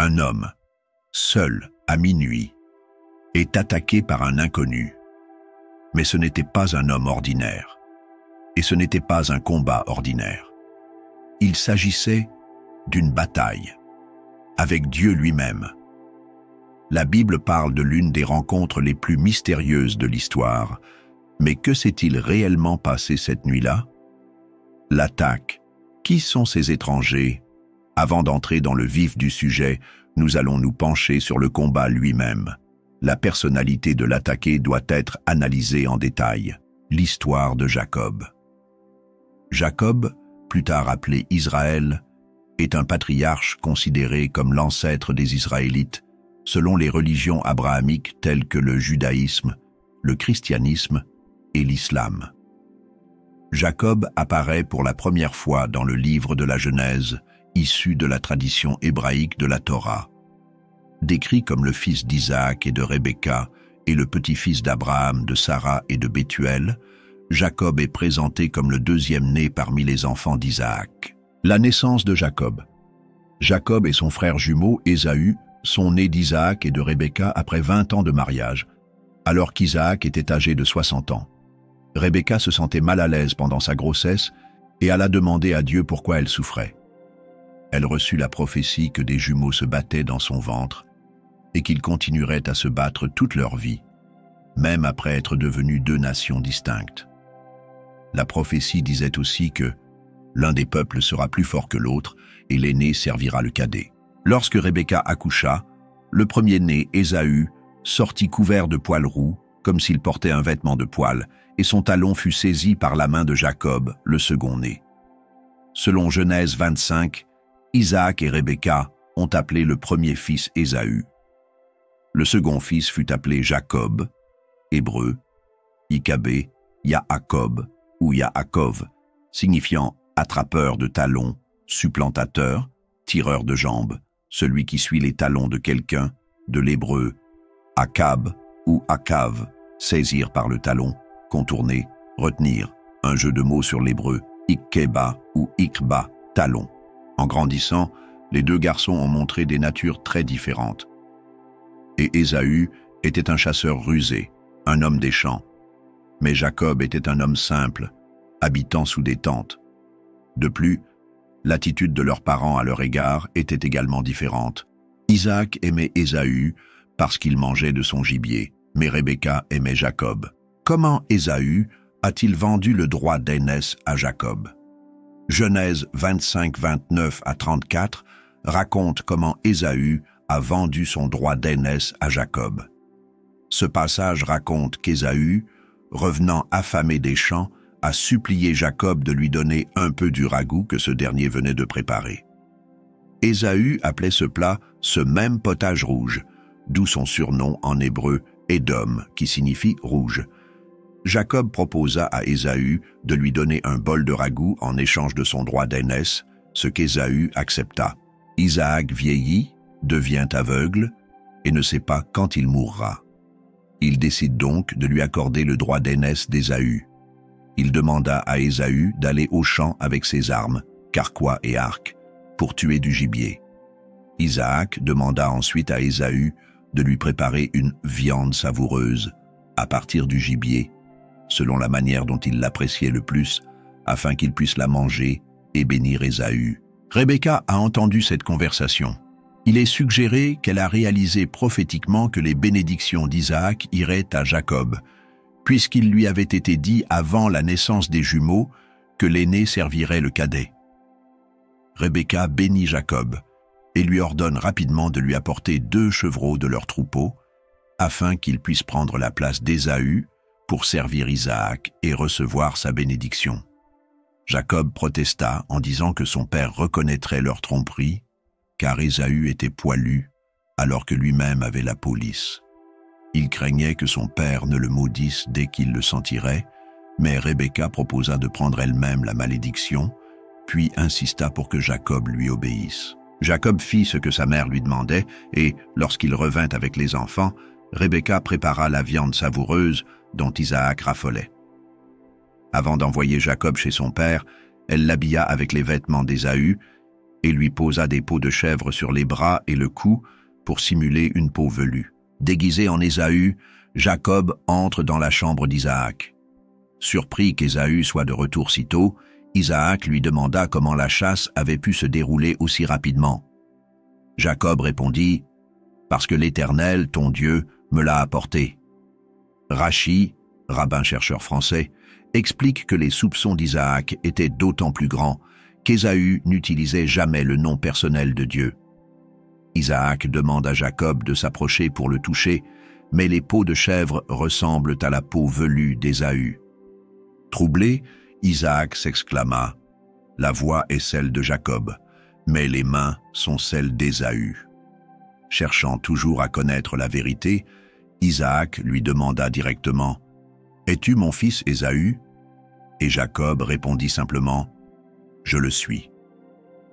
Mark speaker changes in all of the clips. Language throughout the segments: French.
Speaker 1: Un homme, seul, à minuit, est attaqué par un inconnu. Mais ce n'était pas un homme ordinaire. Et ce n'était pas un combat ordinaire. Il s'agissait d'une bataille, avec Dieu lui-même. La Bible parle de l'une des rencontres les plus mystérieuses de l'histoire, mais que s'est-il réellement passé cette nuit-là? L'attaque. Qui sont ces étrangers? Avant d'entrer dans le vif du sujet, nous allons nous pencher sur le combat lui-même. La personnalité de l'attaqué doit être analysée en détail. L'histoire de Jacob. Jacob, plus tard appelé Israël, est un patriarche considéré comme l'ancêtre des Israélites, selon les religions abrahamiques telles que le judaïsme, le christianisme et l'islam. Jacob apparaît pour la première fois dans le livre de la Genèse, issu de la tradition hébraïque de la Torah. Décrit comme le fils d'Isaac et de Rebecca et le petit-fils d'Abraham, de Sarah et de Bethuel, Jacob est présenté comme le deuxième-né parmi les enfants d'Isaac. La naissance de Jacob. Jacob et son frère jumeau, Ésaü, sont nés d'Isaac et de Rebecca après 20 ans de mariage, alors qu'Isaac était âgé de 60 ans. Rebecca se sentait mal à l'aise pendant sa grossesse et alla demander à Dieu pourquoi elle souffrait. Elle reçut la prophétie que des jumeaux se battaient dans son ventre et qu'ils continueraient à se battre toute leur vie, même après être devenus deux nations distinctes. La prophétie disait aussi que l'un des peuples sera plus fort que l'autre et l'aîné servira le cadet. Lorsque Rebecca accoucha, le premier-né, Ésaü, sortit couvert de poils roux, comme s'il portait un vêtement de poils, et son talon fut saisi par la main de Jacob, le second-né. Selon Genèse 25, Isaac et Rebecca ont appelé le premier fils Ésaü. Le second fils fut appelé Jacob, hébreu, Ikabé, Yaakov ou Yaakov, signifiant attrapeur de talons, supplantateur, tireur de jambes, celui qui suit les talons de quelqu'un, de l'hébreu, Akab ou Akav, saisir par le talon, contourner, retenir, un jeu de mots sur l'hébreu, Ikkeba ou Ikba, talon. En grandissant, les deux garçons ont montré des natures très différentes. Et Ésaü était un chasseur rusé, un homme des champs. Mais Jacob était un homme simple, habitant sous des tentes. De plus, l'attitude de leurs parents à leur égard était également différente. Isaac aimait Ésaü parce qu'il mangeait de son gibier, mais Rebecca aimait Jacob. Comment Ésaü a-t-il vendu le droit d'aînesse à Jacob? Genèse 25, 29 à 34 raconte comment Ésaü a vendu son droit d'aînesse à Jacob. Ce passage raconte qu'Ésaü, revenant affamé des champs, a supplié Jacob de lui donner un peu du ragoût que ce dernier venait de préparer. Ésaü appelait ce plat ce même potage rouge, d'où son surnom en hébreu Édom, qui signifie rouge. Jacob proposa à Ésaü de lui donner un bol de ragoût en échange de son droit d'aînesse, ce qu'Ésaü accepta. Isaac vieillit, devient aveugle et ne sait pas quand il mourra. Il décide donc de lui accorder le droit d'aînesse d'Ésaü. Il demanda à Ésaü d'aller au champ avec ses armes, carquois et arc, pour tuer du gibier. Isaac demanda ensuite à Ésaü de lui préparer une viande savoureuse à partir du gibier, selon la manière dont il l'appréciait le plus, afin qu'il puisse la manger et bénir Ésaü. Rebecca a entendu cette conversation. Il est suggéré qu'elle a réalisé prophétiquement que les bénédictions d'Isaac iraient à Jacob, puisqu'il lui avait été dit avant la naissance des jumeaux que l'aîné servirait le cadet. Rebecca bénit Jacob et lui ordonne rapidement de lui apporter 2 chevreaux de leur troupeau, afin qu'il puisse prendre la place d'Ésaü pour servir Isaac et recevoir sa bénédiction. Jacob protesta en disant que son père reconnaîtrait leur tromperie, car Ésaü était poilu, alors que lui-même avait la peau lisse. Il craignait que son père ne le maudisse dès qu'il le sentirait, mais Rebecca proposa de prendre elle-même la malédiction, puis insista pour que Jacob lui obéisse. Jacob fit ce que sa mère lui demandait, et, lorsqu'il revint avec les enfants, Rebecca prépara la viande savoureuse dont Isaac raffolait. Avant d'envoyer Jacob chez son père, elle l'habilla avec les vêtements d'Ésaü et lui posa des peaux de chèvre sur les bras et le cou pour simuler une peau velue. Déguisé en Ésaü, Jacob entre dans la chambre d'Isaac. Surpris qu'Ésaü soit de retour si tôt, Isaac lui demanda comment la chasse avait pu se dérouler aussi rapidement. Jacob répondit « Parce que l'Éternel, ton Dieu, me l'a apporté. » Rachi, rabbin chercheur français, explique que les soupçons d'Isaac étaient d'autant plus grands qu'Ésaü n'utilisait jamais le nom personnel de Dieu. Isaac demande à Jacob de s'approcher pour le toucher, mais les peaux de chèvre ressemblent à la peau velue d'Ésaü. Troublé, Isaac s'exclama « La voix est celle de Jacob, mais les mains sont celles d'Ésaü. » Cherchant toujours à connaître la vérité, Isaac lui demanda directement « Es-tu mon fils Ésaü ?» Et Jacob répondit simplement « Je le suis. »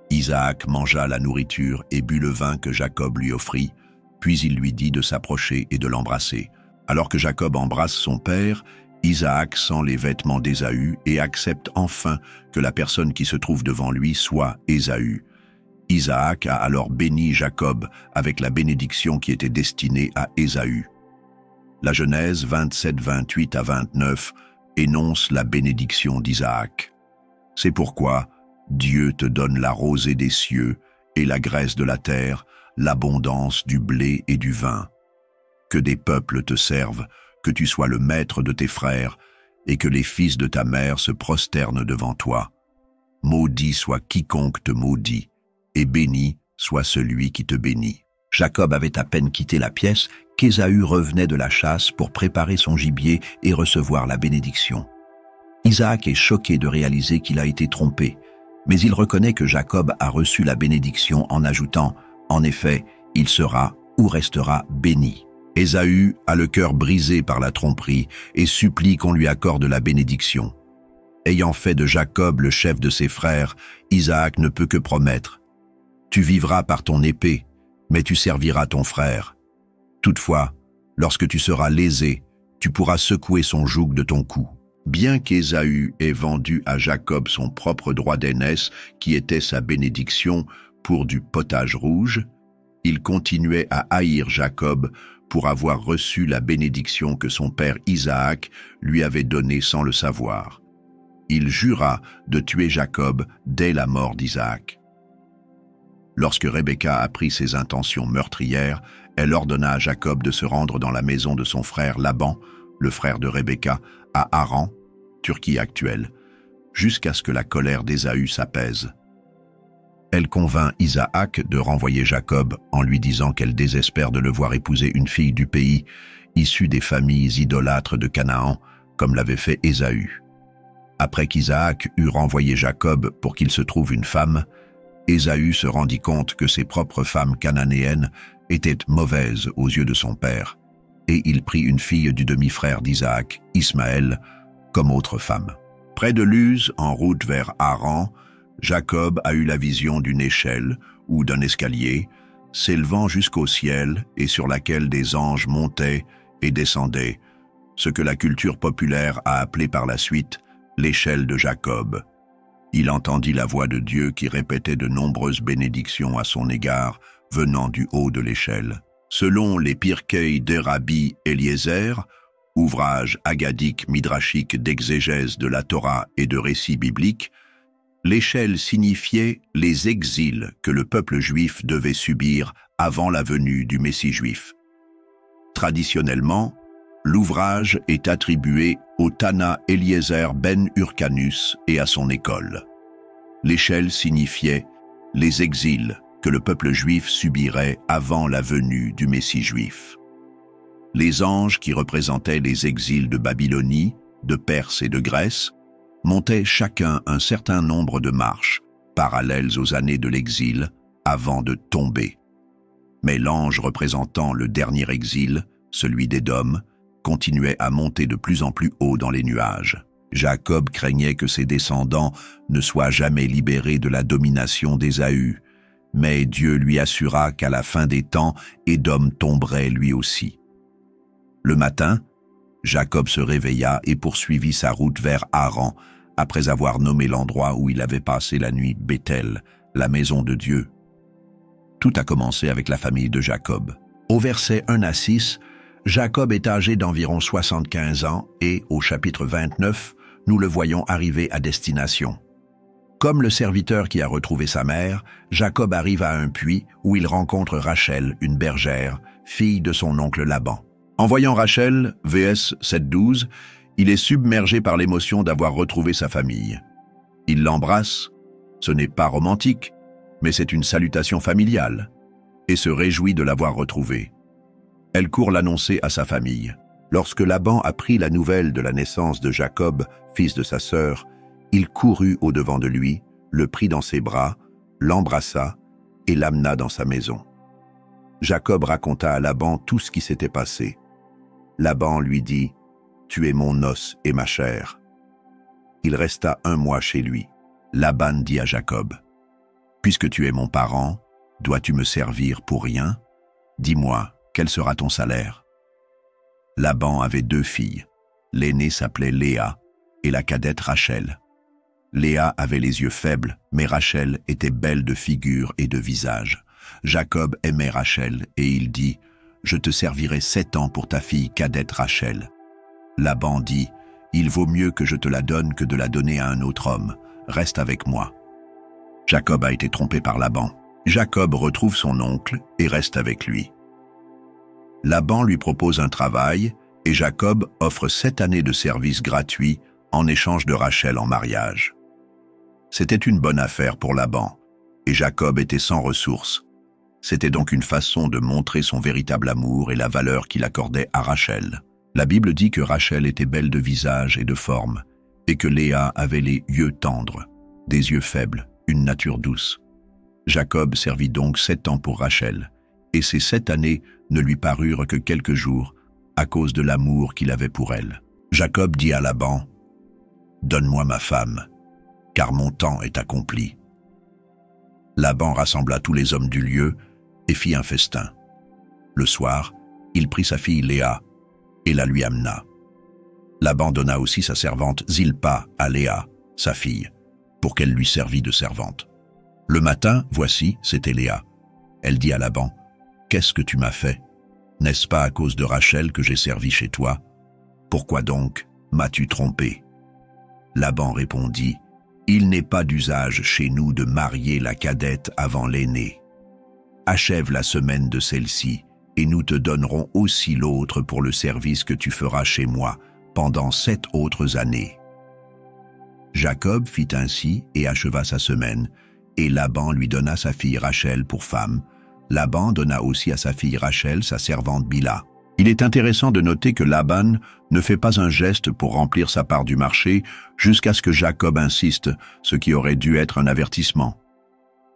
Speaker 1: Isaac mangea la nourriture et but le vin que Jacob lui offrit, puis il lui dit de s'approcher et de l'embrasser. Alors que Jacob embrasse son père, Isaac sent les vêtements d'Ésaü et accepte enfin que la personne qui se trouve devant lui soit Ésaü. Isaac a alors béni Jacob avec la bénédiction qui était destinée à Ésaü. La Genèse 27, 28 à 29 énonce la bénédiction d'Isaac. C'est pourquoi Dieu te donne la rosée des cieux et la graisse de la terre, l'abondance du blé et du vin. Que des peuples te servent, que tu sois le maître de tes frères, et que les fils de ta mère se prosternent devant toi. Maudit soit quiconque te maudit, et béni soit celui qui te bénit. Jacob avait à peine quitté la pièce qu'Ésaü revenait de la chasse pour préparer son gibier et recevoir la bénédiction. Isaac est choqué de réaliser qu'il a été trompé, mais il reconnaît que Jacob a reçu la bénédiction en ajoutant « En effet, il sera ou restera béni ». Ésaü a le cœur brisé par la tromperie et supplie qu'on lui accorde la bénédiction. Ayant fait de Jacob le chef de ses frères, Isaac ne peut que promettre « Tu vivras par ton épée, mais tu serviras ton frère. Toutefois, lorsque tu seras lésé, tu pourras secouer son joug de ton cou. » Bien qu'Ésaü ait vendu à Jacob son propre droit d'aînesse, qui était sa bénédiction, pour du potage rouge, il continuait à haïr Jacob pour avoir reçu la bénédiction que son père Isaac lui avait donnée sans le savoir. Il jura de tuer Jacob dès la mort d'Isaac. Lorsque Rebecca apprit ses intentions meurtrières, elle ordonna à Jacob de se rendre dans la maison de son frère Laban, le frère de Rebecca, à Haran, Turquie actuelle, jusqu'à ce que la colère d'Ésaü s'apaise. Elle convainc Isaac de renvoyer Jacob en lui disant qu'elle désespère de le voir épouser une fille du pays, issue des familles idolâtres de Canaan, comme l'avait fait Ésaü. Après qu'Isaac eut renvoyé Jacob pour qu'il se trouve une femme, Ésaü se rendit compte que ses propres femmes cananéennes étaient mauvaises aux yeux de son père, et il prit une fille du demi-frère d'Isaac, Ismaël, comme autre femme. Près de Luz, en route vers Haran, Jacob a eu la vision d'une échelle, ou d'un escalier, s'élevant jusqu'au ciel et sur laquelle des anges montaient et descendaient, ce que la culture populaire a appelé par la suite l'échelle de Jacob. Il entendit la voix de Dieu qui répétait de nombreuses bénédictions à son égard, venant du haut de l'échelle. Selon les Pirkei de Rabbi Eliezer, ouvrage agadique midrashique d'exégèse de la Torah et de récits bibliques, l'échelle signifiait les exils que le peuple juif devait subir avant la venue du Messie juif. Traditionnellement, l'ouvrage est attribué au Tana Eliezer ben Hyrcanus et à son école. L'échelle signifiait les exils que le peuple juif subirait avant la venue du Messie juif. Les anges qui représentaient les exils de Babylonie, de Perse et de Grèce montaient chacun un certain nombre de marches, parallèles aux années de l'exil, avant de tomber. Mais l'ange représentant le dernier exil, celui d'Édom, continuait à monter de plus en plus haut dans les nuages. Jacob craignait que ses descendants ne soient jamais libérés de la domination d'Ésaü, mais Dieu lui assura qu'à la fin des temps, Édom tomberait lui aussi. Le matin, Jacob se réveilla et poursuivit sa route vers Haran, après avoir nommé l'endroit où il avait passé la nuit Béthel, la maison de Dieu. Tout a commencé avec la famille de Jacob. Au verset 1 à 6, Jacob est âgé d'environ 75 ans et, au chapitre 29, nous le voyons arriver à destination. Comme le serviteur qui a retrouvé sa mère, Jacob arrive à un puits où il rencontre Rachel, une bergère, fille de son oncle Laban. En voyant Rachel, VS 7-12, il est submergé par l'émotion d'avoir retrouvé sa famille. Il l'embrasse, ce n'est pas romantique, mais c'est une salutation familiale, et se réjouit de l'avoir retrouvée. Elle court l'annoncer à sa famille. Lorsque Laban apprit la nouvelle de la naissance de Jacob, fils de sa sœur, il courut au-devant de lui, le prit dans ses bras, l'embrassa et l'amena dans sa maison. Jacob raconta à Laban tout ce qui s'était passé. Laban lui dit « Tu es mon os et ma chair ». Il resta 1 mois chez lui. Laban dit à Jacob « Puisque tu es mon parent, dois-tu me servir pour rien? Dis-moi, quel sera ton salaire ?» Laban avait 2 filles. L'aînée s'appelait Léa et la cadette Rachel. Léa avait les yeux faibles, mais Rachel était belle de figure et de visage. Jacob aimait Rachel et il dit « Je te servirai 7 ans pour ta fille cadette Rachel. » Laban dit « Il vaut mieux que je te la donne que de la donner à un autre homme. Reste avec moi. » Jacob a été trompé par Laban. Jacob retrouve son oncle et reste avec lui. Laban lui propose un travail et Jacob offre 7 années de service gratuit en échange de Rachel en mariage. C'était une bonne affaire pour Laban, et Jacob était sans ressources. C'était donc une façon de montrer son véritable amour et la valeur qu'il accordait à Rachel. La Bible dit que Rachel était belle de visage et de forme, et que Léa avait les yeux tendres, des yeux faibles, une nature douce. Jacob servit donc 7 ans pour Rachel, et ces 7 années ne lui parurent que quelques jours à cause de l'amour qu'il avait pour elle. Jacob dit à Laban « Donne-moi ma femme, car mon temps est accompli. » Laban rassembla tous les hommes du lieu et fit un festin. Le soir, il prit sa fille Léa et la lui amena. Laban donna aussi sa servante Zilpa à Léa, sa fille, pour qu'elle lui servît de servante. Le matin, voici, c'était Léa. Elle dit à Laban « Qu'est-ce que tu m'as fait? N'est-ce pas à cause de Rachel que j'ai servi chez toi? Pourquoi donc m'as-tu trompé ?» Laban répondit « Il n'est pas d'usage chez nous de marier la cadette avant l'aînée. Achève la semaine de celle-ci, et nous te donnerons aussi l'autre pour le service que tu feras chez moi pendant 7 autres années. » Jacob fit ainsi et acheva sa semaine, et Laban lui donna sa fille Rachel pour femme. Laban donna aussi à sa fille Rachel sa servante Bila. Il est intéressant de noter que Laban ne fait pas un geste pour remplir sa part du marché jusqu'à ce que Jacob insiste, ce qui aurait dû être un avertissement.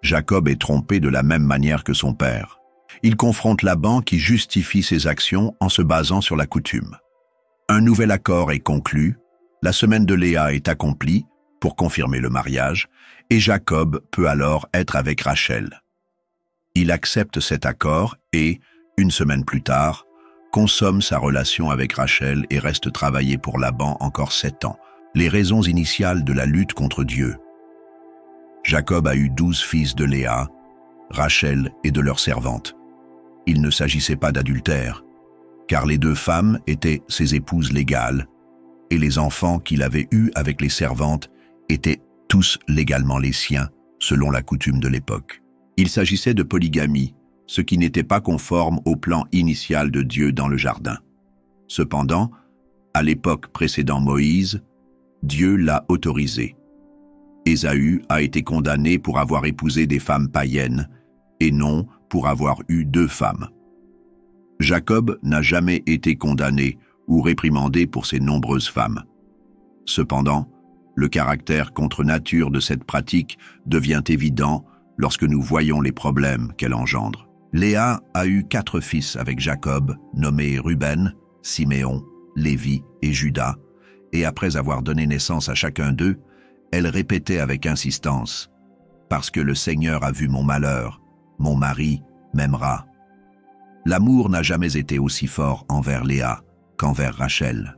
Speaker 1: Jacob est trompé de la même manière que son père. Il confronte Laban qui justifie ses actions en se basant sur la coutume. Un nouvel accord est conclu, la semaine de Léa est accomplie pour confirmer le mariage, et Jacob peut alors être avec Rachel. Il accepte cet accord et, une semaine plus tard, consomme sa relation avec Rachel et reste travailler pour Laban encore 7 ans. Les raisons initiales de la lutte contre Dieu. Jacob a eu 12 fils de Léa, Rachel et de leurs servantes. Il ne s'agissait pas d'adultère, car les 2 femmes étaient ses épouses légales, et les enfants qu'il avait eus avec les servantes étaient tous légalement les siens, selon la coutume de l'époque. Il s'agissait de polygamie, ce qui n'était pas conforme au plan initial de Dieu dans le jardin. Cependant, à l'époque précédant Moïse, Dieu l'a autorisé. Ésaü a été condamné pour avoir épousé des femmes païennes, et non pour avoir eu 2 femmes. Jacob n'a jamais été condamné ou réprimandé pour ses nombreuses femmes. Cependant, le caractère contre nature de cette pratique devient évident lorsque nous voyons les problèmes qu'elle engendre. Léa a eu 4 fils avec Jacob, nommés Ruben, Siméon, Lévi et Juda, et après avoir donné naissance à chacun d'eux, elle répétait avec insistance « Parce que le Seigneur a vu mon malheur, mon mari m'aimera. » L'amour n'a jamais été aussi fort envers Léa qu'envers Rachel.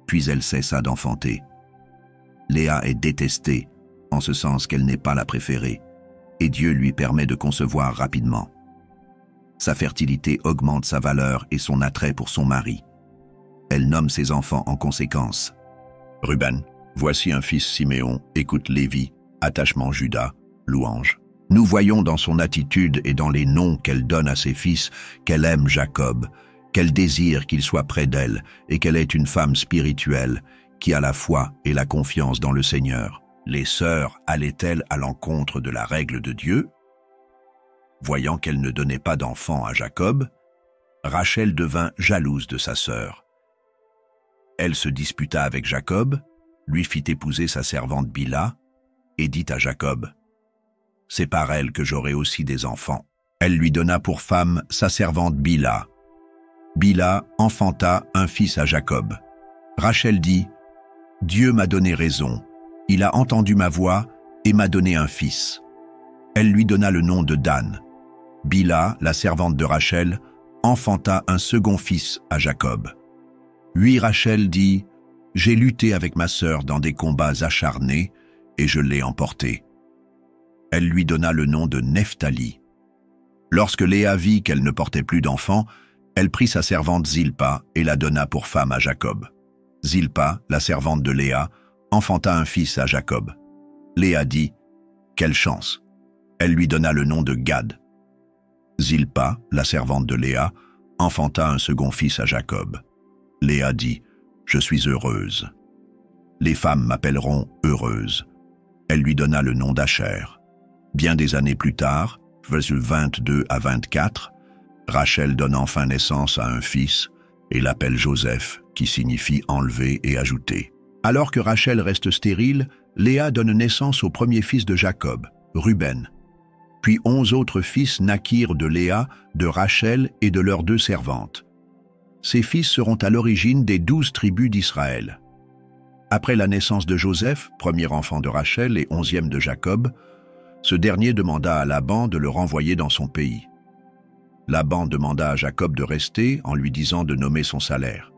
Speaker 1: Puis elle cessa d'enfanter. Léa est détestée, en ce sens qu'elle n'est pas la préférée, et Dieu lui permet de concevoir rapidement. Sa fertilité augmente sa valeur et son attrait pour son mari. Elle nomme ses enfants en conséquence. Ruben, voici un fils Siméon, écoute Lévi, attachement Judas, louange. Nous voyons dans son attitude et dans les noms qu'elle donne à ses fils qu'elle aime Jacob, qu'elle désire qu'il soit près d'elle et qu'elle est une femme spirituelle qui a la foi et la confiance dans le Seigneur. Les sœurs allaient-elles à l'encontre de la règle de Dieu? Voyant qu'elle ne donnait pas d'enfant à Jacob, Rachel devint jalouse de sa sœur. Elle se disputa avec Jacob, lui fit épouser sa servante Bila, et dit à Jacob, « C'est par elle que j'aurai aussi des enfants. » Elle lui donna pour femme sa servante Bila. Bila enfanta un fils à Jacob. Rachel dit, « Dieu m'a donné raison, il a entendu ma voix et m'a donné un fils. » Elle lui donna le nom de Dan. Bila, la servante de Rachel, enfanta un second fils à Jacob. Rachel dit, « J'ai lutté avec ma sœur dans des combats acharnés, et je l'ai emporté. » Elle lui donna le nom de Nephtali. Lorsque Léa vit qu'elle ne portait plus d'enfants, elle prit sa servante Zilpa et la donna pour femme à Jacob. Zilpa, la servante de Léa, enfanta un fils à Jacob. Léa dit, « Quelle chance !» Elle lui donna le nom de Gad. Zilpa, la servante de Léa, enfanta un second fils à Jacob. Léa dit, « Je suis heureuse. Les femmes m'appelleront heureuse. » Elle lui donna le nom d'Acher. Bien des années plus tard, verset 22 à 24, Rachel donne enfin naissance à un fils et l'appelle Joseph, qui signifie enlever et ajouter. Alors que Rachel reste stérile, Léa donne naissance au premier fils de Jacob, Ruben. Puis 11 autres fils naquirent de Léa, de Rachel et de leurs 2 servantes. Ces fils seront à l'origine des 12 tribus d'Israël. Après la naissance de Joseph, premier enfant de Rachel et 11e de Jacob, ce dernier demanda à Laban de le renvoyer dans son pays. Laban demanda à Jacob de rester en lui disant de nommer son salaire.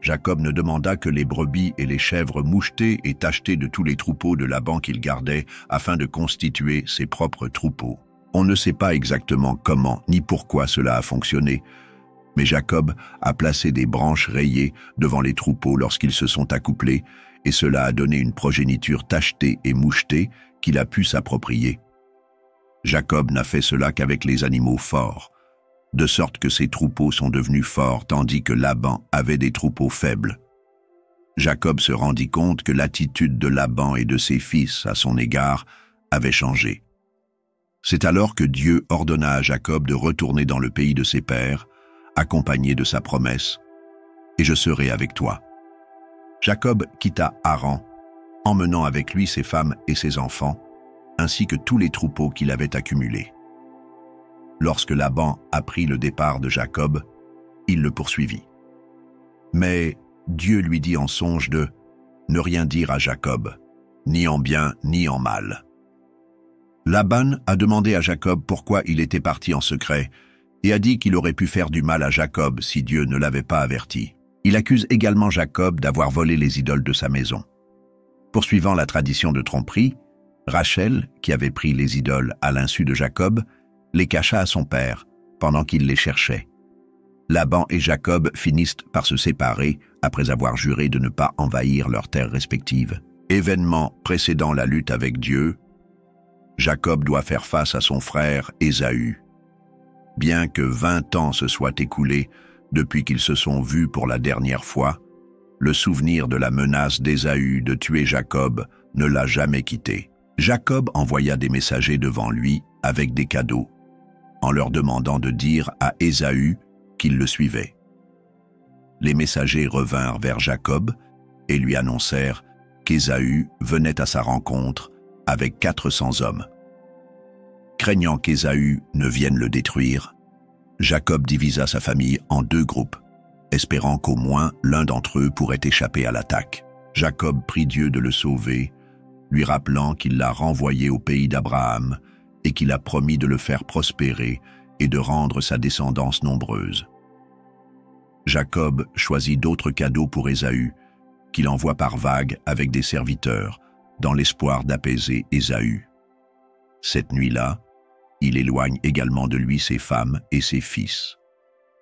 Speaker 1: Jacob ne demanda que les brebis et les chèvres mouchetées et tachetées de tous les troupeaux de Laban qu'il gardait afin de constituer ses propres troupeaux. On ne sait pas exactement comment ni pourquoi cela a fonctionné, mais Jacob a placé des branches rayées devant les troupeaux lorsqu'ils se sont accouplés, et cela a donné une progéniture tachetée et mouchetée qu'il a pu s'approprier. Jacob n'a fait cela qu'avec les animaux forts, de sorte que ses troupeaux sont devenus forts tandis que Laban avait des troupeaux faibles. Jacob se rendit compte que l'attitude de Laban et de ses fils à son égard avait changé. C'est alors que Dieu ordonna à Jacob de retourner dans le pays de ses pères, accompagné de sa promesse, « Et je serai avec toi. » Jacob quitta Haran, emmenant avec lui ses femmes et ses enfants, ainsi que tous les troupeaux qu'il avait accumulés. Lorsque Laban apprit le départ de Jacob, il le poursuivit. Mais Dieu lui dit en songe de ne rien dire à Jacob, ni en bien ni en mal. Laban a demandé à Jacob pourquoi il était parti en secret et a dit qu'il aurait pu faire du mal à Jacob si Dieu ne l'avait pas averti. Il accuse également Jacob d'avoir volé les idoles de sa maison. Poursuivant la tradition de tromperie, Rachel, qui avait pris les idoles à l'insu de Jacob, les cacha à son père pendant qu'il les cherchait. Laban et Jacob finissent par se séparer après avoir juré de ne pas envahir leurs terres respectives. Événement précédant la lutte avec Dieu, Jacob doit faire face à son frère Ésaü. Bien que 20 ans se soient écoulés depuis qu'ils se sont vus pour la dernière fois, le souvenir de la menace d'Ésaü de tuer Jacob ne l'a jamais quitté. Jacob envoya des messagers devant lui avec des cadeaux, en leur demandant de dire à Ésaü qu'il le suivait. Les messagers revinrent vers Jacob et lui annoncèrent qu'Ésaü venait à sa rencontre avec 400 hommes. Craignant qu'Ésaü ne vienne le détruire, Jacob divisa sa famille en 2 groupes, espérant qu'au moins l'un d'entre eux pourrait échapper à l'attaque. Jacob prie Dieu de le sauver, lui rappelant qu'il l'a renvoyé au pays d'Abraham et qu'il a promis de le faire prospérer et de rendre sa descendance nombreuse. Jacob choisit d'autres cadeaux pour Ésaü, qu'il envoie par vagues avec des serviteurs, dans l'espoir d'apaiser Ésaü. Cette nuit-là, il éloigne également de lui ses femmes et ses fils.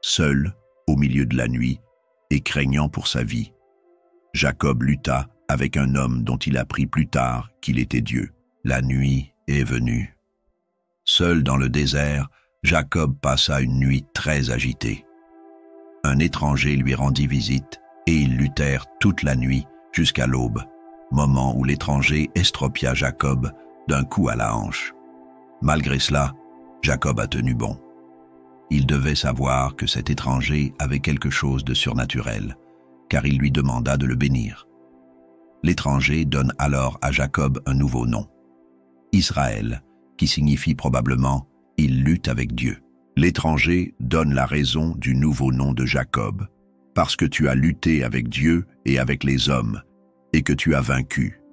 Speaker 1: Seul, au milieu de la nuit, et craignant pour sa vie, Jacob lutta avec un homme dont il apprit plus tard qu'il était Dieu. La nuit est venue. Seul dans le désert, Jacob passa une nuit très agitée. Un étranger lui rendit visite et ils luttèrent toute la nuit jusqu'à l'aube, moment où l'étranger estropia Jacob d'un coup à la hanche. Malgré cela, Jacob a tenu bon. Il devait savoir que cet étranger avait quelque chose de surnaturel, car il lui demanda de le bénir. L'étranger donne alors à Jacob un nouveau nom, Israël, qui signifie probablement « il lutte avec Dieu ». L'étranger donne la raison du nouveau nom de Jacob, parce que tu as lutté avec Dieu et avec les hommes, et que tu as vaincu.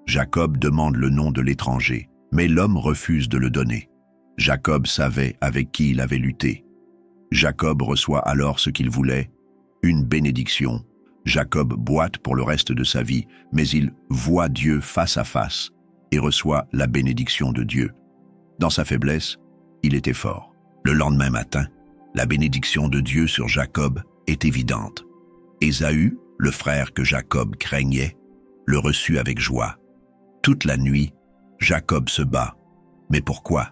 Speaker 1: Jacob demande le nom de l'étranger, mais l'homme refuse de le donner. Jacob savait avec qui il avait lutté. Jacob reçoit alors ce qu'il voulait, une bénédiction. Jacob boite pour le reste de sa vie, mais il voit Dieu face à face et reçoit la bénédiction de Dieu. Dans sa faiblesse, il était fort. Le lendemain matin, la bénédiction de Dieu sur Jacob est évidente. Ésaü, le frère que Jacob craignait, le reçut avec joie. Toute la nuit, Jacob se bat. Mais pourquoi?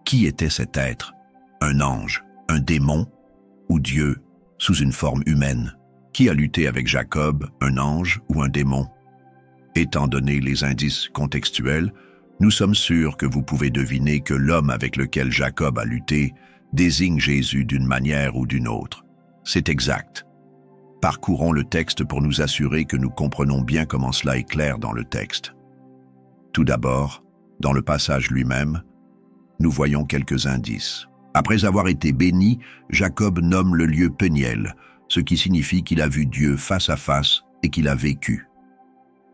Speaker 1: Qui était cet être? Un ange, un démon ou Dieu sous une forme humaine? Qui a lutté avec Jacob, un ange ou un démon? Étant donné les indices contextuels, nous sommes sûrs que vous pouvez deviner que l'homme avec lequel Jacob a lutté désigne Jésus d'une manière ou d'une autre. C'est exact. Parcourons le texte pour nous assurer que nous comprenons bien comment cela est clair dans le texte. Tout d'abord, dans le passage lui-même, nous voyons quelques indices. Après avoir été béni, Jacob nomme le lieu Péniel, ce qui signifie qu'il a vu Dieu face à face et qu'il a vécu.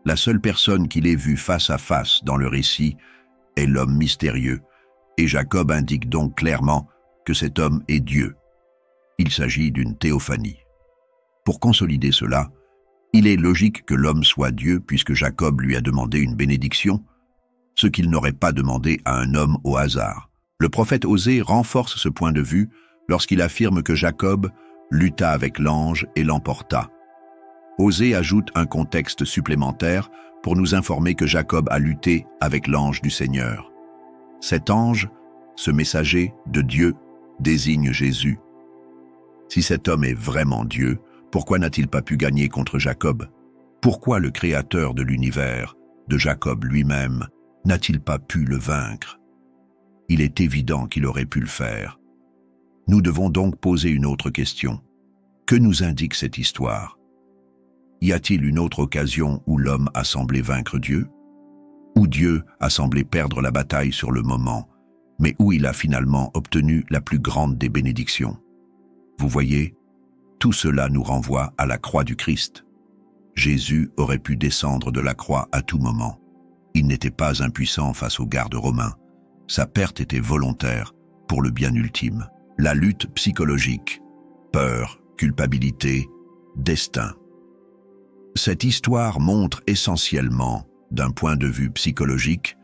Speaker 1: La seule personne qu'il ait vue face à face dans le récit est l'homme mystérieux, et Jacob indique donc clairement que cet homme est Dieu. Il s'agit d'une théophanie. Pour consolider cela, il est logique que l'homme soit Dieu puisque Jacob lui a demandé une bénédiction, ce qu'il n'aurait pas demandé à un homme au hasard. Le prophète Osée renforce ce point de vue lorsqu'il affirme que Jacob lutta avec l'ange et l'emporta. Osée ajoute un contexte supplémentaire pour nous informer que Jacob a lutté avec l'ange du Seigneur. Cet ange, ce messager de Dieu, désigne Jésus. Si cet homme est vraiment Dieu, pourquoi n'a-t-il pas pu gagner contre Jacob? Pourquoi le Créateur de l'univers, de Jacob lui-même, n'a-t-il pas pu le vaincre? Il est évident qu'il aurait pu le faire. Nous devons donc poser une autre question. Que nous indique cette histoire? Y a-t-il une autre occasion où l'homme a semblé vaincre Dieu? Où Dieu a semblé perdre la bataille sur le moment, mais où il a finalement obtenu la plus grande des bénédictions? Vous voyez, tout cela nous renvoie à la croix du Christ. Jésus aurait pu descendre de la croix à tout moment. Il n'était pas impuissant face aux gardes romains. Sa perte était volontaire pour le bien ultime. La lutte psychologique, peur, culpabilité, destin. Cette histoire montre essentiellement, d'un point de vue psychologique,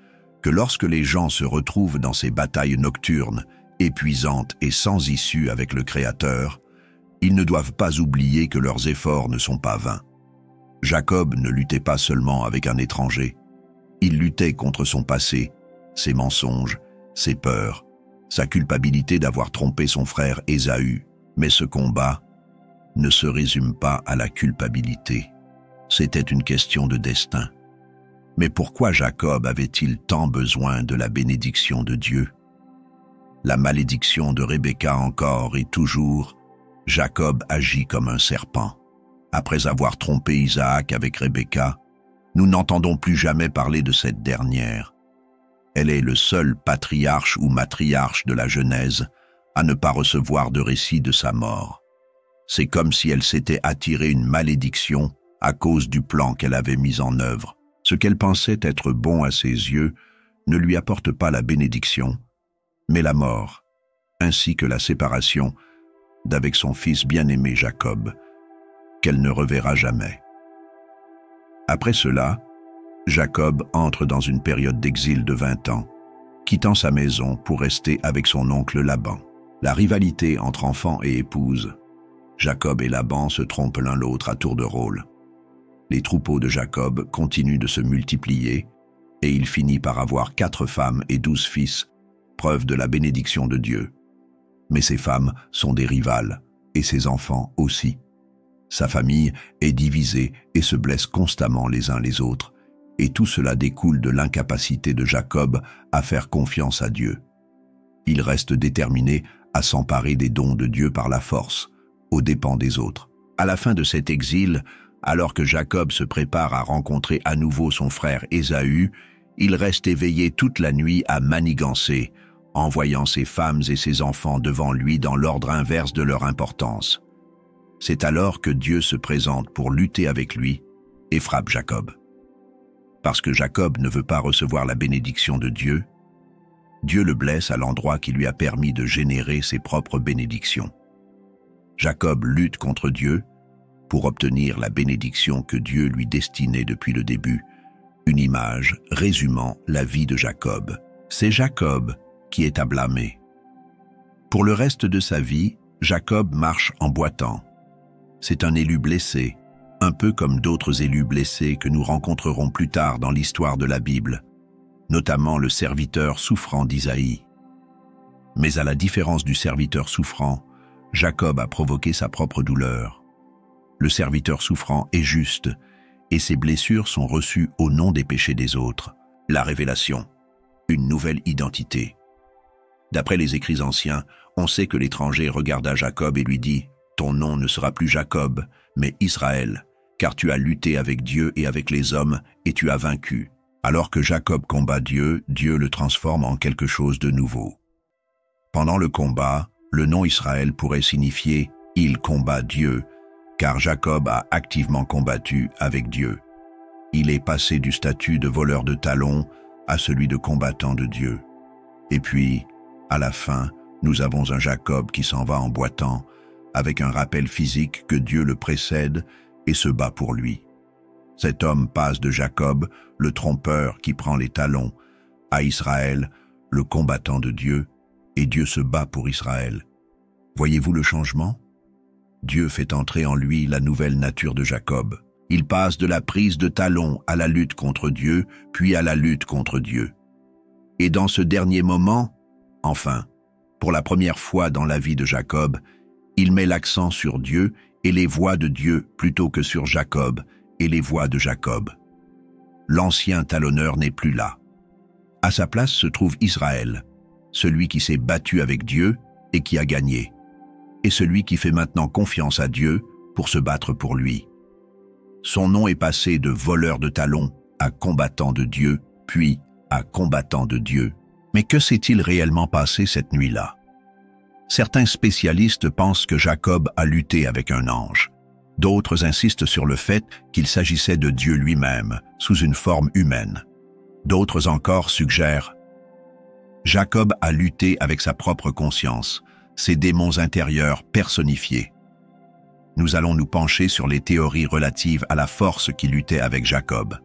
Speaker 1: que lorsque les gens se retrouvent dans ces batailles nocturnes, épuisantes et sans issue avec le Créateur, ils ne doivent pas oublier que leurs efforts ne sont pas vains. Jacob ne luttait pas seulement avec un étranger, il luttait contre son passé, ses mensonges, ses peurs, sa culpabilité d'avoir trompé son frère Ésaü. Mais ce combat ne se résume pas à la culpabilité. C'était une question de destin. Mais pourquoi Jacob avait-il tant besoin de la bénédiction de Dieu? La malédiction de Rebecca encore et toujours, Jacob agit comme un serpent. Après avoir trompé Isaac avec Rebecca, nous n'entendons plus jamais parler de cette dernière. Elle est le seul patriarche ou matriarche de la Genèse à ne pas recevoir de récit de sa mort. C'est comme si elle s'était attirée une malédiction à cause du plan qu'elle avait mis en œuvre. Ce qu'elle pensait être bon à ses yeux ne lui apporte pas la bénédiction, mais la mort, ainsi que la séparation d'avec son fils bien-aimé Jacob, qu'elle ne reverra jamais. Après cela, Jacob entre dans une période d'exil de 20 ans, quittant sa maison pour rester avec son oncle Laban. La rivalité entre enfants et épouses. Jacob et Laban se trompent l'un l'autre à tour de rôle. Les troupeaux de Jacob continuent de se multiplier et il finit par avoir 4 femmes et 12 fils, preuve de la bénédiction de Dieu. Mais ces femmes sont des rivales et ses enfants aussi. Sa famille est divisée et se blesse constamment les uns les autres, et tout cela découle de l'incapacité de Jacob à faire confiance à Dieu. Il reste déterminé à s'emparer des dons de Dieu par la force, aux dépens des autres. À la fin de cet exil, alors que Jacob se prépare à rencontrer à nouveau son frère Ésaü, il reste éveillé toute la nuit à manigancer, en voyant ses femmes et ses enfants devant lui dans l'ordre inverse de leur importance. C'est alors que Dieu se présente pour lutter avec lui et frappe Jacob. Parce que Jacob ne veut pas recevoir la bénédiction de Dieu, Dieu le blesse à l'endroit qui lui a permis de générer ses propres bénédictions. Jacob lutte contre Dieu pour obtenir la bénédiction que Dieu lui destinait depuis le début, une image résumant la vie de Jacob. C'est Jacob qui est à blâmer. Pour le reste de sa vie, Jacob marche en boitant. C'est un élu blessé, un peu comme d'autres élus blessés que nous rencontrerons plus tard dans l'histoire de la Bible, notamment le serviteur souffrant d'Isaïe. Mais à la différence du serviteur souffrant, Jacob a provoqué sa propre douleur. Le serviteur souffrant est juste, et ses blessures sont reçues au nom des péchés des autres. La révélation, une nouvelle identité. D'après les écrits anciens, on sait que l'étranger regarda Jacob et lui dit « Ton nom ne sera plus Jacob, mais Israël, car tu as lutté avec Dieu et avec les hommes, et tu as vaincu. » Alors que Jacob combat Dieu, Dieu le transforme en quelque chose de nouveau. Pendant le combat, le nom Israël pourrait signifier « Il combat Dieu », car Jacob a activement combattu avec Dieu. Il est passé du statut de voleur de talons à celui de combattant de Dieu. Et puis, à la fin, nous avons un Jacob qui s'en va en boitant, avec un rappel physique que Dieu le précède et se bat pour lui. Cet homme passe de Jacob, le trompeur qui prend les talons, à Israël, le combattant de Dieu, et Dieu se bat pour Israël. Voyez-vous le changement? Dieu fait entrer en lui la nouvelle nature de Jacob. Il passe de la prise de talons à la lutte contre Dieu, puis à la lutte contre Dieu. Et dans ce dernier moment, enfin, pour la première fois dans la vie de Jacob, il met l'accent sur Dieu et les voies de Dieu plutôt que sur Jacob et les voies de Jacob. L'ancien talonneur n'est plus là. À sa place se trouve Israël, celui qui s'est battu avec Dieu et qui a gagné, et celui qui fait maintenant confiance à Dieu pour se battre pour lui. Son nom est passé de voleur de talons à combattant de Dieu, puis à combattant de Dieu. Mais que s'est-il réellement passé cette nuit-là? Certains spécialistes pensent que Jacob a lutté avec un ange. D'autres insistent sur le fait qu'il s'agissait de Dieu lui-même, sous une forme humaine. D'autres encore suggèrent « Jacob a lutté avec sa propre conscience, ses démons intérieurs personnifiés. » Nous allons nous pencher sur les théories relatives à la force qui luttait avec Jacob.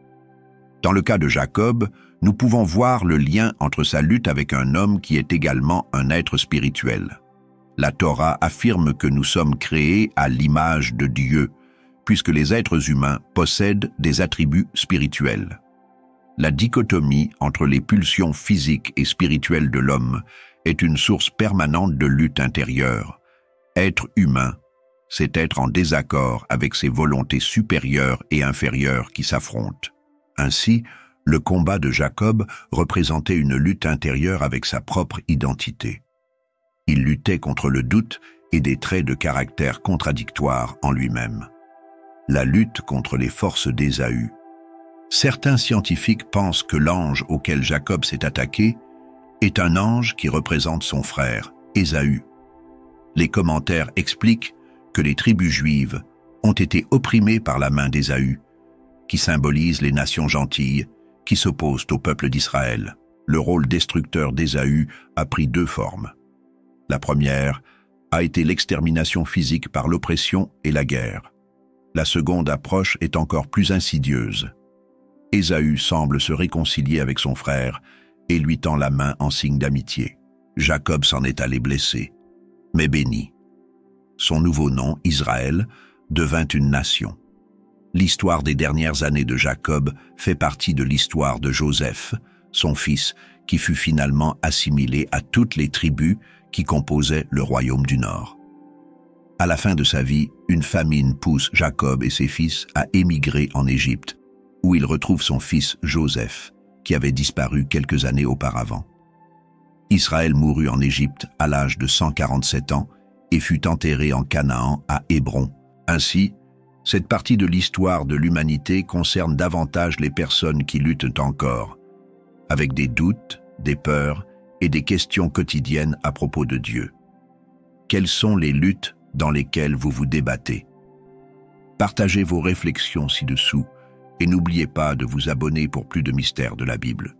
Speaker 1: Dans le cas de Jacob, nous pouvons voir le lien entre sa lutte avec un homme qui est également un être spirituel. La Torah affirme que nous sommes créés à l'image de Dieu, puisque les êtres humains possèdent des attributs spirituels. La dichotomie entre les pulsions physiques et spirituelles de l'homme est une source permanente de lutte intérieure. Être humain, c'est être en désaccord avec ses volontés supérieures et inférieures qui s'affrontent. Ainsi, le combat de Jacob représentait une lutte intérieure avec sa propre identité. Il luttait contre le doute et des traits de caractère contradictoires en lui-même. La lutte contre les forces d'Ésaü. Certains scientifiques pensent que l'ange auquel Jacob s'est attaqué est un ange qui représente son frère, Ésaü. Les commentaires expliquent que les tribus juives ont été opprimées par la main d'Ésaü, qui symbolise les nations gentilles qui s'opposent au peuple d'Israël. Le rôle destructeur d'Ésaü a pris 2 formes. La première a été l'extermination physique par l'oppression et la guerre. La seconde approche est encore plus insidieuse. Ésaü semble se réconcilier avec son frère et lui tend la main en signe d'amitié. Jacob s'en est allé blessé, mais béni. Son nouveau nom, Israël, devint une nation. L'histoire des dernières années de Jacob fait partie de l'histoire de Joseph, son fils, qui fut finalement assimilé à toutes les tribus qui composaient le royaume du Nord. À la fin de sa vie, une famine pousse Jacob et ses fils à émigrer en Égypte, où il retrouve son fils Joseph, qui avait disparu quelques années auparavant. Israël mourut en Égypte à l'âge de 147 ans et fut enterré en Canaan à Hébron. Ainsi, cette partie de l'histoire de l'humanité concerne davantage les personnes qui luttent encore, avec des doutes, des peurs et des questions quotidiennes à propos de Dieu. Quelles sont les luttes dans lesquelles vous vous débattez? Partagez vos réflexions ci-dessous et n'oubliez pas de vous abonner pour plus de mystères de la Bible.